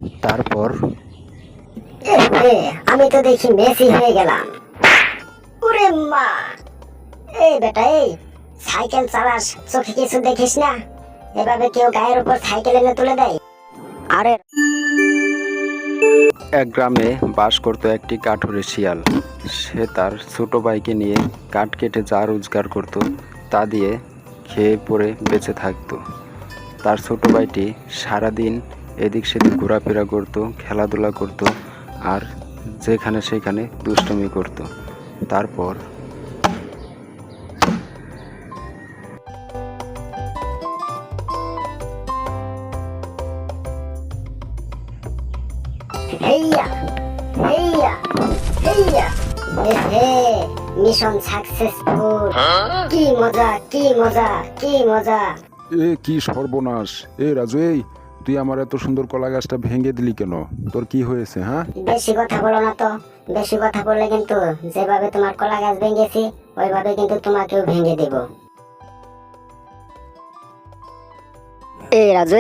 তারপর আমি তো দেখি মেসি হয়ে গেলাম। ওরে মা! এই বেটা, এই সাইকেল চালাস, চোখে কিছু দেখিস না? এভাবে কেউ গায়ের উপর সাইকেল এনে তুলে দেয়? আরে এক গ্রামে বাস করত একটি কাঠুরে শিয়াল। সে তার ছোট ভাইকে নিয়ে কাঠ কেটে যা রোজগার করত তা দিয়ে খেয়ে পরে বেঁচে থাকত। তার ছোট ভাইটি সারাদিন এদিক সেদিক ঘোরাফেরা করত, খেলাধুলা করত আর যেখানে সেখানে দুষ্টুমি করত। তারপর হেইয়া হেইয়া হেইয়া, এহে, মিশন সাকসেসফুল। কি মজা, কি মজা, কি মজা! এ কি সর্বনাশ! রাজু, তুই আমার এত সুন্দর কলা গাছটা ভেঙে দিলি কেন? তোর কি হয়েছে? হ্যাঁ, বেশি কথা বলো না তো। বেশি কথা বললে কিন্তু যেভাবে তোমার কলা গাছ ভেঙেছি ওইভাবে কিন্তু তোমাকেও ভেঙে দেব। রাজু,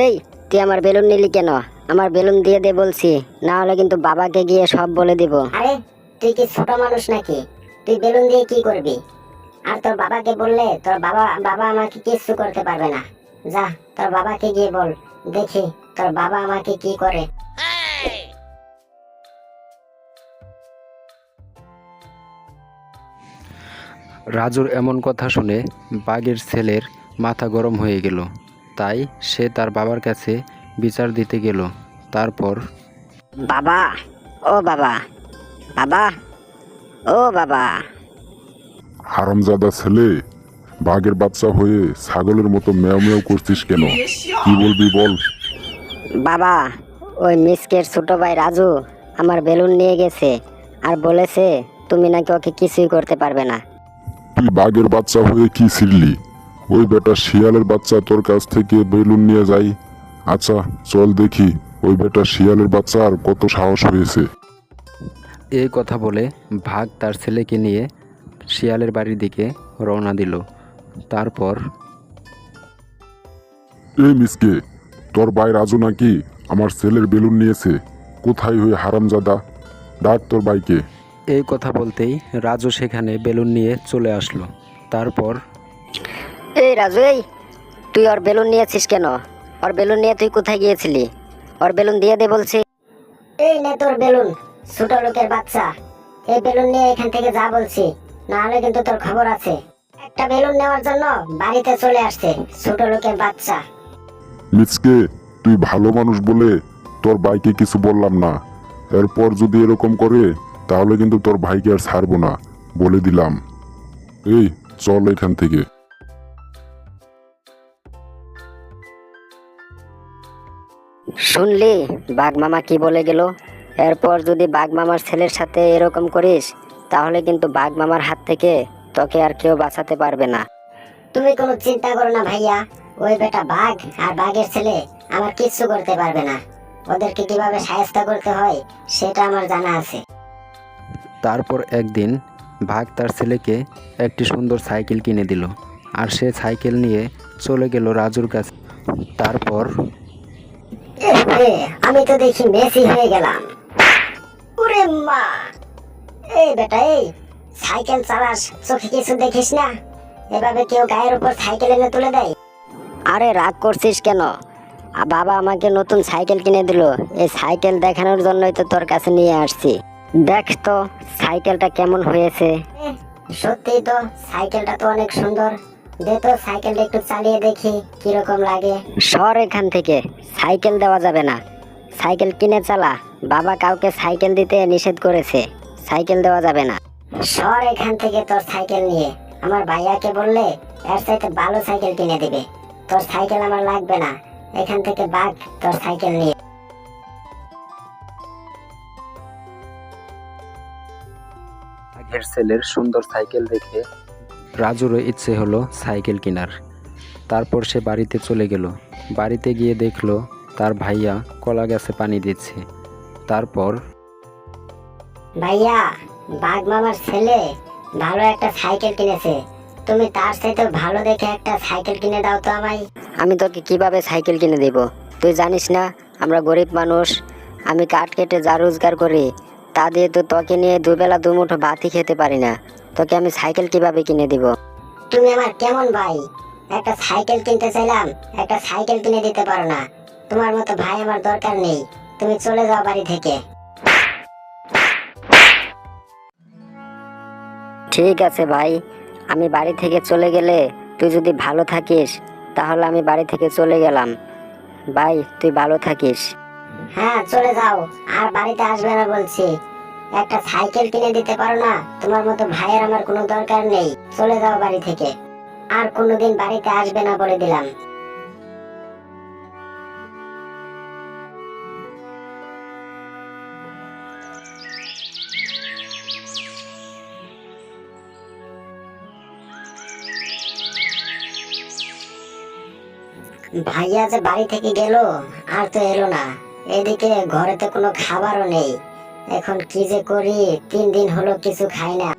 তুই আমার বেলুন নিলি কেন? আমার বেলুন দিয়ে দে বলছি, না হলে কিন্তু বাবাকে গিয়ে সব বলে দিব। আরে তুই কি ছোট মানুষ নাকি? তুই বেলুন দিয়ে কি করবি? আর তোর বাবাকে বললে তোর বাবা আমাকে কিছু করতে পারবে না। যা, তোর বাবাকে গিয়ে বল, দেখি তোর বাবা আমাকে কি করে। রাজুর এমন কথা শুনে বাঘের ছেলের মাথা গরম হয়ে গেল। তাই সে তার বাবার কাছে বিচার দিতে গেল। তারপর বাবা, ও বাবা, বাবা, ও বাবা! হারামজাদা ছেলে, বাঘের বাচ্চা হয়ে ছাগলের মতো মেও মেও করছিস কেন? কি বলবি বল। বাবা, ওই মিসকের ছোট ভাই রাজু আমার বেলুন নিয়ে গেছে আর বলেছে তুমি নাকি ওকে কিছুই করতে পারবে না। তুই বাঘের বাচ্চা হয়ে কি ছিড়লি? ওই বেটা শিয়ালের বাচ্চা তোর কাছ থেকে বেলুন নিয়ে যাই। আচ্ছা, চল দেখি ওই বেটা শিয়ালের বাচ্চা আর কত সাহস হয়েছে। এই কথা বলে বাঘ তার ছেলেকে নিয়ে শিয়ালের বাড়ির দিকে রওনা দিল। তারপর মিসকে, তোর ভাই রাজু নাকি আমার ছেলের বেলুন নিয়েছে? কোথায় ওই হারামজাদা? ডাক তোর ভাইকে। এই কথা বলতেই রাজু সেখানে বেলুন নিয়ে চলে আসলো। তারপর রাজু, তুই ওর বেলুন নিয়েছিস কেন? ওর বেলুন নিয়ে তুই কোথায় গিয়েছিলি? ওর বেলুন দিয়ে দে বলছি। এই নে তোর বেলুন, ছোট লোকের বাচ্চা। এই বেলুন নিয়ে এখান থেকে যা বলছি, না হলে কিন্তু তোর খবর আছে। একটা বেলুন নেওয়ার জন্য বাড়িতে চলে আসছে ছোট লোকের বাচ্চা। মিসকে, তুই ভালো মানুষ বলে তোর ভাইকে কিছু বললাম না। এরপর যদি এরকম করে তাহলে কিন্তু তোর ভাইকে আর ছাড়বো না, বলে দিলাম। চল এখান থেকে। শুনলি বাঘ মামা কি বলে গেল? এরপর যদি বাঘ মামার ছেলের সাথে এরকম করিস তাহলে কিন্তু বাঘ মামার হাত থেকে তোকে আর কেউ বাঁচাতে পারবে না। তুমি কোনো চিন্তা করো না ভাইয়া, ওই বেটা বাঘ আর বাঘের ছেলে আমার কিচ্ছু করতে পারবে না। ওদেরকে কিভাবে শায়েস্তা করতে হয় সেটা আমার জানা আছে। তারপর একদিন বাঘ তার ছেলেকে একটি সুন্দর সাইকেল কিনে দিল আর সে সাইকেল নিয়ে চলে গেল রাজুর কাছে। তারপর আমি তো দেখি মেসি হয়ে গেলাম। ওরে মা! এই বেটা, এই সাইকেল চালাস, চোখে কিছু দেখিস না? এভাবে কেউ গায়ের উপর সাইকেল এনে তুলে দেয়? আরে রাগ করছিস কেন? বাবা আমাকে নতুন সাইকেল কিনে দিল। এই সাইকেল দেখানোর জন্যই তো তোর কাছে নিয়ে আসছি। দেখ তো সাইকেলটা কেমন হয়েছে। সত্যি তো সাইকেলটা তো অনেক সুন্দর। দে তো সাইকেলটা একটু চালিয়ে দেখি কিরকম লাগে। সর এখান থেকে, সাইকেল দেওয়া যাবে না। সাইকেল কিনে চালা, বাবা কাউকে সাইকেল দিতে নিষেধ করেছে। সাইকেল দেওয়া যাবে না। সর এখান থেকে তোর সাইকেল নিয়ে। আমার ভাইয়াকে বললে এর চাইতে ভালো সাইকেল কিনে দিবে। তোর সাইকেল আমার লাগবে না। এখান থেকে ভাগ তোর সাইকেল নিয়ে। বাঘের ছেলের সুন্দর সাইকেল দেখে রাজুরও ইচ্ছে হলো সাইকেল কেনার। তারপর সে বাড়িতে চলে গেল। বাড়িতে গিয়ে দেখলো তার ভাইয়া কলা গাছে পানি দিচ্ছে। তারপর ভাইয়া, বাঘ মামার ছেলে ভালো একটা সাইকেল কিনেছে। তুমি তার সাথে ভালো দেখে একটা সাইকেল কিনে দাও তো আমায়। আমি তোকে কিভাবে সাইকেল কিনে দেব? তুই জানিস না আমরা গরিব মানুষ, আমি কাঠ কেটে যা রোজগার করি তা দিয়ে তো তোকে নিয়ে দুবেলা দুমুঠো ভাতই খেতে পারি না। তোকে আমি সাইকেল কিভাবে কিনে দিব? তুমি আমার কেমন ভাই? একটা সাইকেল কিনতে চাইলাম, একটা সাইকেল কিনে দিতে পারো না। তোমার মতো ভাই আমার দরকার নেই, তুমি চলে যাও বাড়ি থেকে। ঠিক আছে ভাই, আমি বাড়ি থেকে চলে গেলে তুই যদি ভালো থাকিস তাহলে আমি বাড়ি থেকে চলে গেলাম। ভাই তুই ভালো থাকিস। হ্যাঁ চলে যাও, আর বাড়িতে আসবে না বলছি। একটা সাইকেল কিনে দিতে পারো না? তোমার মতো ভাইয়ের আমার কোনো দরকার নেই, চলে যাও বাড়ি থেকে। আর কোনোদিন বাড়িতে আসবে না বলে দিলাম। ভাইয়া যে বাড়ি থেকে গেল, আর তো এলো না। এদিকে ঘরে তো কোনো খাবারও নেই। এখন কি যে করি, 3 দিন হলো কিছু খাই না।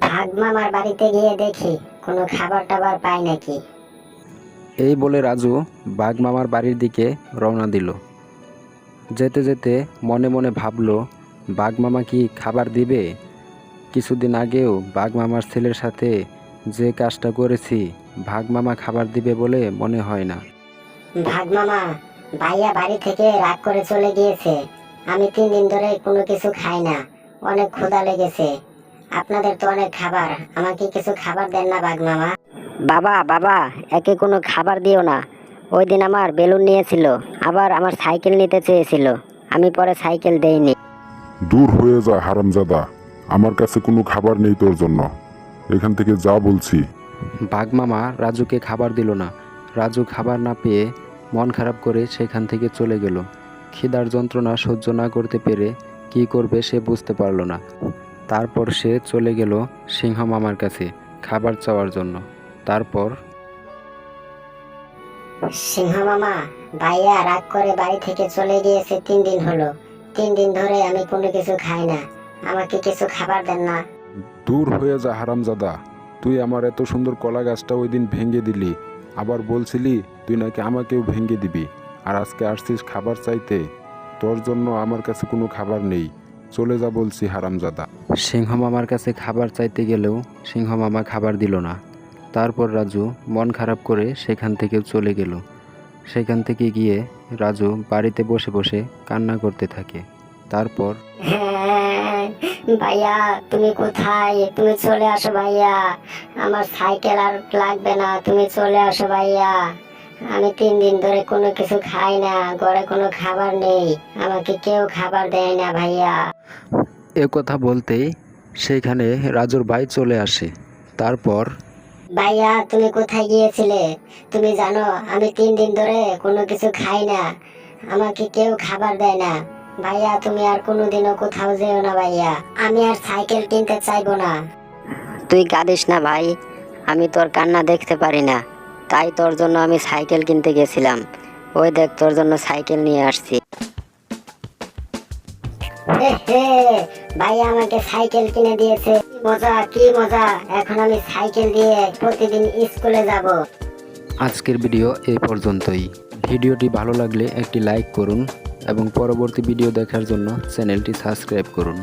ভাগ মামার বাড়িতে গিয়ে দেখি কোনো খাবার টাবার পাই নাকি। এই বলে রাজু বাঘ মামার বাড়ির দিকে রওনা দিল। যেতে যেতে মনে মনে ভাবলো, বাঘ মামা কি খাবার দিবে? কিছুদিন আগেও বাঘ মামার ছেলের সাথে যে কাজটা করেছি, বাঘ মামা খাবার দিবে বলে মনে হয় না। ভাগ মামা, ভাইয়া বাড়ি থেকে রাগ করে চলে গিয়েছে। আমি 3 দিন ধরে কোনো কিছু খাই না, অনেক ক্ষুধা লেগেছে। আপনাদের তো অনেক খাবার, আমাকে কিছু খাবার দেন না বাঘ মামা? বাবা বাবা, একে কোনো খাবার দিও না। ওই দিন আমার বেলুন নিয়েছিল, আবার আমার সাইকেল নিতে চেয়েছিল, আমি পরে সাইকেল দেইনি। দূর হয়ে যা হারামজাদা, আমার কাছে কোনো খাবার নেই তোর জন্য, এখান থেকে যা বলছি। বাঘ মামা রাজুকে খাবার দিল না। রাজু খাবার না পেয়ে মন খারাপ করে সেখান থেকে চলে গেল। খিদার যন্ত্রণা সহ্য না করতে পেরে কি করবে সে বুঝতে পারল না। তারপর সে চলে গেল সিংহ মামার কাছে খাবার চাওয়ার জন্য। তারপর সিংহ মামা, ভাইয়া রাগ করে বাড়ি থেকে চলে গিয়েছে, 3 দিন হলো। 3 দিন ধরে আমি কোনো কিছু খাই না, আমাকে কিছু খাবার দেন না? দূর হয়ে যা হারামজাদা, তুই আমার এত সুন্দর কলা গাছটা ওই দিন ভেঙে দিলি, আবার বলছিলি তুই নাকি আমাকেও ভেঙে দিবি, আর আজকে আসছিস খাবার চাইতে? তোর জন্য আমার কাছে কোনো খাবার নেই, চলে যা বলছি হারামজাদা। সিংহ মামার কাছে খাবার চাইতে গেলেও সিংহ মামা খাবার দিল না। তারপর রাজু মন খারাপ করে সেখান থেকে চলে গেল। সেখান থেকে গিয়ে রাজু বাড়িতে বসে বসে কান্না করতে থাকে। তারপর হ্যাঁ, ভাইয়া তুমি কোথায়? তুমি চলে আসো ভাইয়া, আমার সাইকেল আর লাগবে না, তুমি চলে আসো ভাইয়া। আমি 3 দিন ধরে কোনো কিছু খাই না, ঘরে কোনো খাবার নেই, আমাকে কেউ খাবার দেয় না ভাইয়া। এ কথা বলতেই সেখানে রাজুর ভাই চলে আসে। তারপর ভাইয়া তুমি কোথায় গিয়েছিলে? তুমি জানো আমি 3 দিন ধরে কোনো কিছু খাই না, আমাকে কেউ খাবার দেয় না। ভাইয়া তুমি আর কোনোদিনও কোথাও যেও না ভাইয়া, আমি আর সাইকেল কিনতে চাইবো না। তুই কাঁদিস না ভাই, আমি তোর কান্না দেখতে পারি না, তাই তোর জন্য আমি সাইকেল কিনতে গেছিলাম। ওই দেখ তোর জন্য সাইকেল নিয়ে আসছি। ভাইয়া আমাকে সাইকেল কিনে দিয়েছে, কি মজা কি মজা, এখন আমি সাইকেল দিয়ে প্রতিদিন স্কুলে যাব। আজকের ভিডিও এই পর্যন্তই। ভিডিওটি ভালো লাগলে একটি লাইক করুন এবং পরবর্তী ভিডিও দেখার জন্য চ্যানেলটি সাবস্ক্রাইব করুন।